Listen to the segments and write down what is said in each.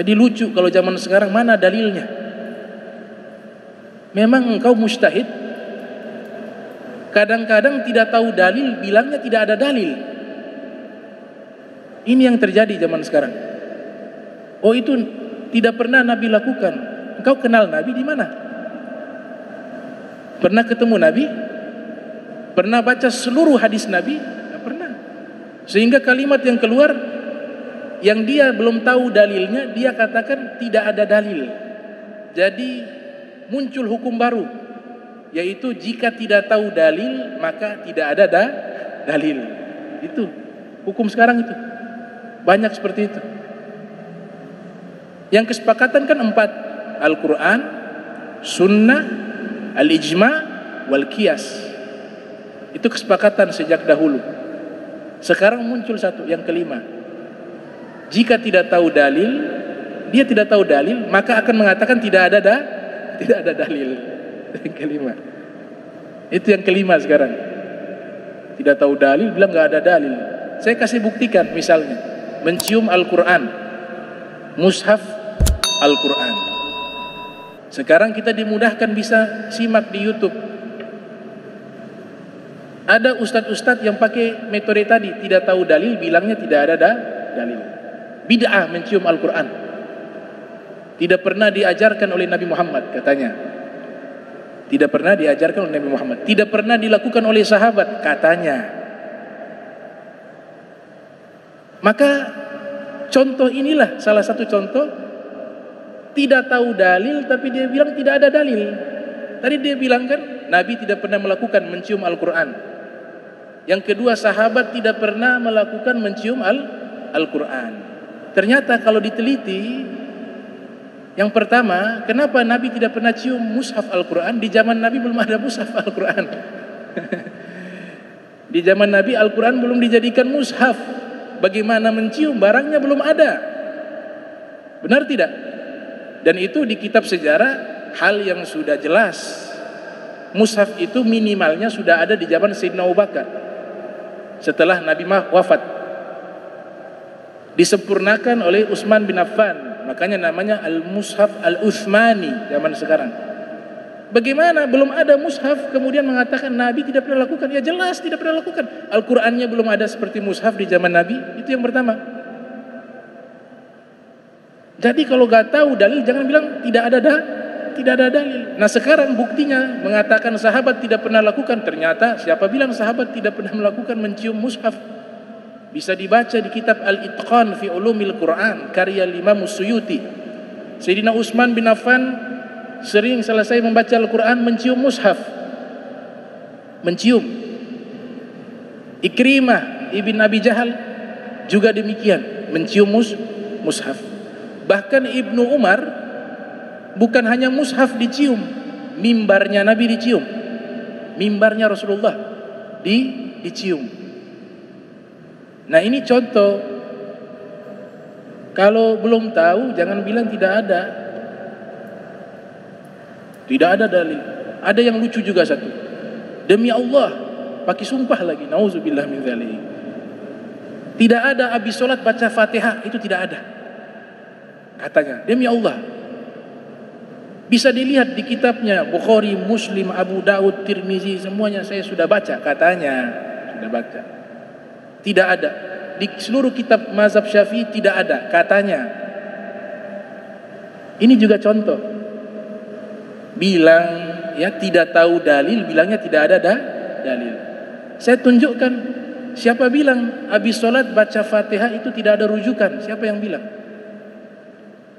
Jadi lucu kalau zaman sekarang, mana dalilnya? Memang engkau mujtahid, kadang-kadang tidak tahu dalil, bilangnya tidak ada dalil. Ini yang terjadi zaman sekarang. Oh, itu tidak pernah Nabi lakukan. Engkau kenal Nabi di mana? Pernah ketemu Nabi? Pernah baca seluruh hadis Nabi? Tidak pernah. Sehingga kalimat yang keluar, yang dia belum tahu dalilnya, dia katakan tidak ada dalil. Jadi muncul hukum baru, yaitu jika tidak tahu dalil maka tidak ada dalil. Itu hukum sekarang itu. Banyak seperti itu. Yang kesepakatan kan 4: Al-Quran, Sunnah, Al-Ijma', wal Qiyas. Itu kesepakatan sejak dahulu. Sekarang muncul satu, yang kelima. Jika tidak tahu dalil, dia tidak tahu dalil, maka akan mengatakan tidak ada dalil. Yang kelima. Itu yang kelima sekarang. Tidak tahu dalil, bilang nggak ada dalil. Saya kasih buktikan, misalnya mencium Al-Quran, mushaf Al-Quran. Sekarang kita dimudahkan bisa simak di YouTube. Ada ustadz-ustadz yang pakai metode tadi, tidak tahu dalil, bilangnya tidak ada dalil. Bid'ah mencium Al-Quran. Tidak pernah diajarkan oleh Nabi Muhammad, katanya. Tidak pernah diajarkan oleh Nabi Muhammad. Tidak pernah dilakukan oleh sahabat, katanya. Maka contoh inilah salah satu contoh. Tidak tahu dalil tapi dia bilang tidak ada dalil. Tadi dia bilang kan Nabi tidak pernah melakukan mencium Al-Quran. Yang kedua, sahabat tidak pernah melakukan mencium Al-Quran. Ternyata kalau diteliti, yang pertama, kenapa Nabi tidak pernah cium mushaf Al-Quran? Di zaman Nabi belum ada mushaf Al-Quran. Di zaman Nabi Al-Quran belum dijadikan mushaf. Bagaimana mencium? Barangnya belum ada. Benar tidak? Dan itu di kitab sejarah hal yang sudah jelas. Mushaf itu minimalnya sudah ada di zaman Sayyidina Abu Bakar. Setelah Nabi wafat. Disempurnakan oleh Utsman bin Affan. Makanya namanya Al-Mushaf Al-Utsmani zaman sekarang. Bagaimana belum ada mushaf kemudian mengatakan Nabi tidak pernah lakukan? Ya jelas tidak pernah lakukan. Al-Qur'annya belum ada seperti mushaf di zaman Nabi. Itu yang pertama. Jadi kalau gak tahu dalil jangan bilang tidak ada dalil. Nah sekarang buktinya mengatakan sahabat tidak pernah lakukan. Ternyata siapa bilang sahabat tidak pernah melakukan mencium mushaf? Bisa dibaca di kitab Al-Itqan fi Ulumil Quran karya Imam Suyuti. Sayyidina Utsman bin Affan sering selesai membaca Al-Quran mencium mushaf. Mencium. Ikrimah ibn Abi Jahal juga demikian, mencium mushaf. Bahkan Ibnu Umar bukan hanya mushaf dicium, mimbarnya Nabi dicium. Mimbarnya Rasulullah dicium. Nah ini contoh. Kalau belum tahu jangan bilang tidak ada. Tidak ada dalil. Ada yang lucu juga satu. Demi Allah, pakai sumpah lagi. Nauzubillah min dzalik. Tidak ada habis salat baca Fatihah, itu tidak ada. Katanya, demi Allah. Bisa dilihat di kitabnya Bukhari, Muslim, Abu Daud, Tirmizi, semuanya saya sudah baca, katanya. Sudah baca. Tidak ada. Di seluruh kitab mazhab Syafi'i tidak ada, katanya. Ini juga contoh. Bilang ya tidak tahu dalil, bilangnya tidak ada dalil. Saya tunjukkan siapa bilang habis sholat baca Fatihah itu tidak ada rujukan. Siapa yang bilang?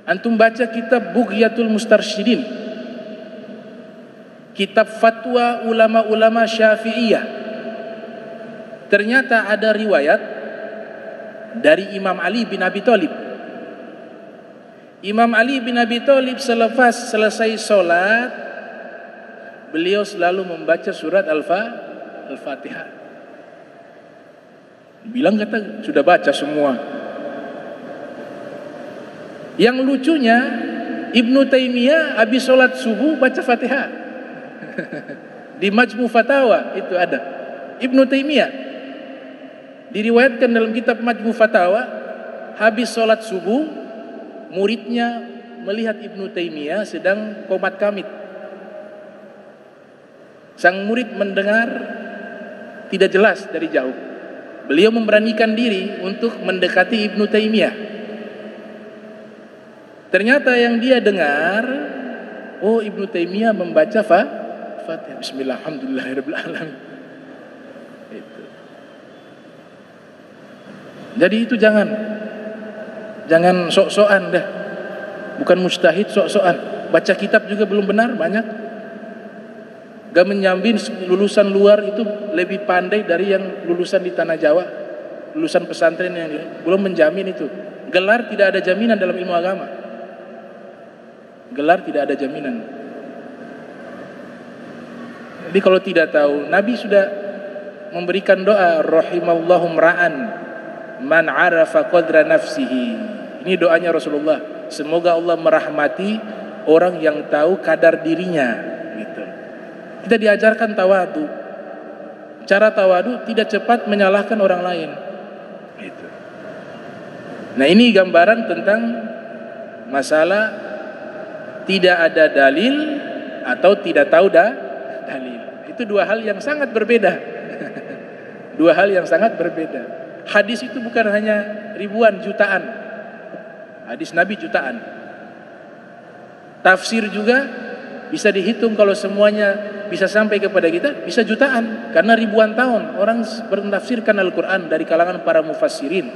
Antum baca kitab Bughyatul Mustarsyidin, kitab fatwa ulama-ulama Syafi'iyah. Ternyata ada riwayat dari Imam Ali bin Abi Thalib. Imam Ali bin Abi Thalib selepas selesai sholat, beliau selalu membaca surat Al-Fatihah. Bilang kata sudah baca semua. Yang lucunya Ibnu Taimiyah habis sholat subuh baca Fatihah. Di Majmu' Fatawa itu ada. Ibnu Taimiyah diriwayatkan dalam kitab Majmu' Fatawa, habis sholat subuh muridnya melihat Ibnu Taimiyah sedang qomat kamit. Sang murid mendengar tidak jelas dari jauh. Beliau memberanikan diri untuk mendekati Ibnu Taimiyah. Ternyata yang dia dengar, oh Ibnu Taimiyah membaca Fatihah. Bismillahirrahmanirrahim. Itu. Jadi itu jangan sok-sokan dah. Bukan mustahid sok-sokan. Baca kitab juga belum benar banyak. Gak menjamin lulusan luar itu lebih pandai dari yang lulusan di tanah Jawa, lulusan pesantren yang belum menjamin itu. Gelar tidak ada jaminan dalam ilmu agama. Gelar tidak ada jaminan. Jadi kalau tidak tahu, Nabi sudah memberikan doa rahimallahu mra'an man arafa qadra nafsihi. Ini doanya Rasulullah. Semoga Allah merahmati orang yang tahu kadar dirinya. Gitu. Kita diajarkan tawadu. Cara tawadu tidak cepat menyalahkan orang lain. Gitu. Nah ini gambaran tentang masalah tidak ada dalil atau tidak tahu dalil. Itu dua hal yang sangat berbeda. Dua hal yang sangat berbeda. Hadis itu bukan hanya ribuan, jutaan. Hadis Nabi jutaan. Tafsir juga bisa dihitung kalau semuanya bisa sampai kepada kita, bisa jutaan. Karena ribuan tahun orang menafsirkan Al-Quran dari kalangan para mufassirin.